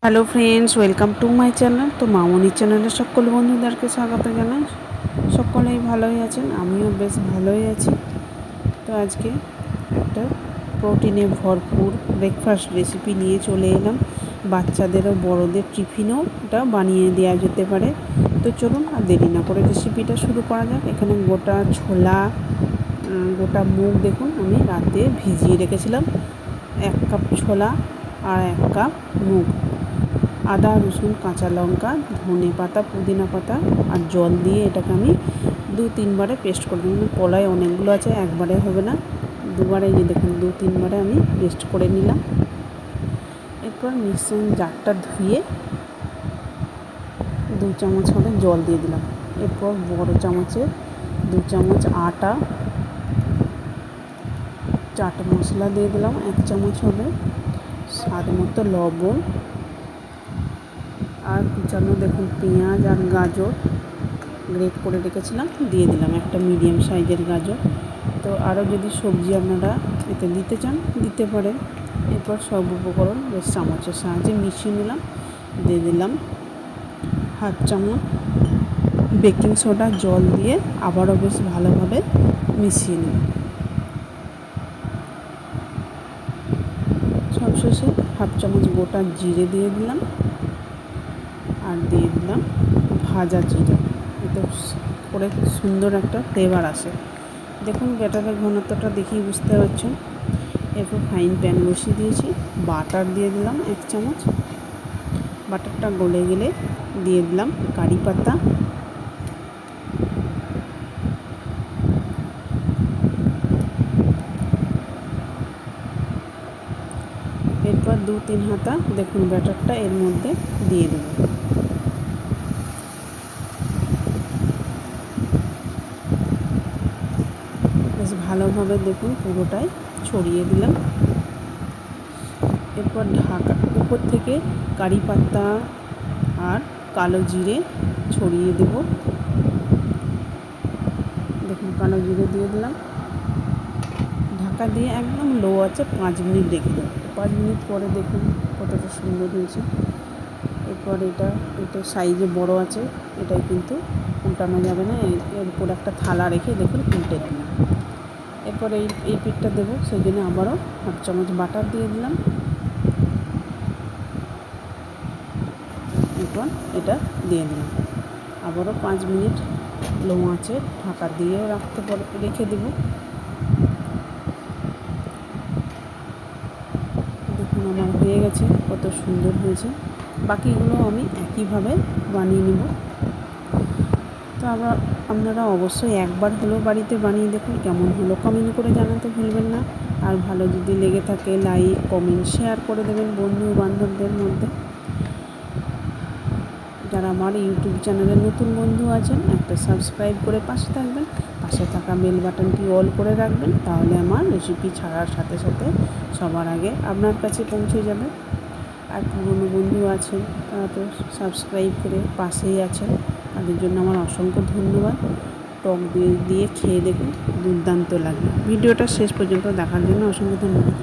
Hello friends, welcome to my channel. তো মামনি চ্যানেলের সকল বন্ধুদেরকে স্বাগত জানাই। সকলেই ভালোই আছেন, আমিও বেশ ভালোই আছি। তো আজকে একটা প্রোটিনে ভরপুর ব্রেকফাস্ট রেসিপি নিয়ে চলে এলাম। বাচ্চাদেরও বড়োদের টিফিনও এটা বানিয়ে দেওয়া যেতে পারে। তো চলুন আর দেরি না করে রেসিপিটা শুরু করা যাক। এখানে গোটা ছোলা, গোটা মুগ দেখুন আমি রাতে ভিজিয়ে রেখেছিলাম। 1 কাপ ছোলা আর 1 কাপ মুগ, আদা রসুন কাঁচা লঙ্কা ধনে পাতা পুদিনা পাতা আর জল দিয়ে এটাকে আমি 2-3 বারে পেস্ট করে দেবো। কলাই অনেকগুলো আছে, একবারে হবে না, দুবারে, যে দেখুন 2-3 বারে আমি পেস্ট করে নিলাম। এরপর মিক্সিং জারটা ধুয়ে 2 চামচ হবে জল দিয়ে দিলাম। এরপর বড় চামচে 2 চামচ আটা, চাট মশলা দিয়ে দিলাম 1 চামচ হবে, স্বাদ মতো লবণ, আর কুচানো দেখুন পেঁয়াজ আর গাজর গ্রেট করে রেখেছিলাম দিয়ে দিলাম, একটা মিডিয়াম সাইজের গাজর। তো আরও যদি সবজি আপনারা এতে দিতে চান দিতে পারেন। এরপর সব উপকরণ বেশ চামচের সাহায্যে মিশিয়ে নিলাম। দিয়ে দিলাম 1/2 চামচ বেকিং সোডা, জল দিয়ে আবারও বেশ ভালোভাবে মিশিয়ে নিলাম। সবশেষে 1/2 চামচ গোটা জিরে দিয়ে দিলাম আর দিয়ে দিলাম ভাজা জিরে। এতে করে সুন্দর একটা ফ্লেভার আসে। দেখুন ব্যাটারের ঘনত্বটা দেখেই বুঝতে পারছেন। এরপর ফ্রাইং প্যান বসিয়ে দিয়েছি, বাটার দিয়ে দিলাম 1 চামচ। বাটারটা গলে গেলে দিয়ে দিলাম কারি পাতা, এরপর 2-3 হাতা দেখুন ব্যাটারটা এর মধ্যে দিয়ে দেবো। বেশ ভালোভাবে দেখুন পুরোটাই ছড়িয়ে দিলাম। এরপর ঢাকা, উপর থেকে কারি পাতা আর কালো জিরে ছড়িয়ে দেব। দেখুন কালো জিরে দিয়ে দিলাম। ঢাকা দিয়ে একদম লো আছে 5 মিনিট রেখে দেবো। 5 মিনিট পরে দেখুন কতটা সুন্দর হয়েছে। এরপর এটা সাইজে বড় আছে, এটাই কিন্তু উল্টানো যাবে না। এর উপর একটা থালা রেখে দেখুন উল্টে দিলাম। এরপর এই পিঠটা দেবো, সেই জন্য আবারও 1/2 চামচ বাটার দিয়ে দিলাম। এরপর এটা দিয়ে দিলাম, আবারও 5 মিনিট লো আঁচে ঢাকা দিয়েও রেখে দেবো। দেখুন আমার হয়ে গেছে, কত সুন্দর হয়েছে। বাকিগুলো আমি একইভাবে বানিয়ে নেব। তো আপনারা অবশ্যই একবার হলেও বাড়িতে বানিয়ে দেখুন, কেমন হলো কমেন্ট করে জানাতে ভুলবেন না। আর ভালো যদি লেগে থাকে লাইক কমেন্ট শেয়ার করে দেবেন বন্ধু বান্ধবদের মধ্যে। যারা আমার ইউটিউব চ্যানেলের নতুন বন্ধু আছেন, একটা সাবস্ক্রাইব করে পাশে থাকবেন, পাশে থাকা বেল বাটনটি অল করে রাখবেন, তাহলে আমার রেসিপি ছাড়ার সাথে সাথে সবার আগে আপনার কাছে পৌঁছে যাবে। আর পুরনো বন্ধু আছেন, তারা তো সাবস্ক্রাইব করে পাশেই আছেন, তাদের জন্য আমার অসংখ্য ধন্যবাদ। টক দিয়ে খেয়ে দেখুন, দুর্দান্ত লাগে। ভিডিওটা শেষ পর্যন্ত দেখার জন্য অসংখ্য ধন্যবাদ।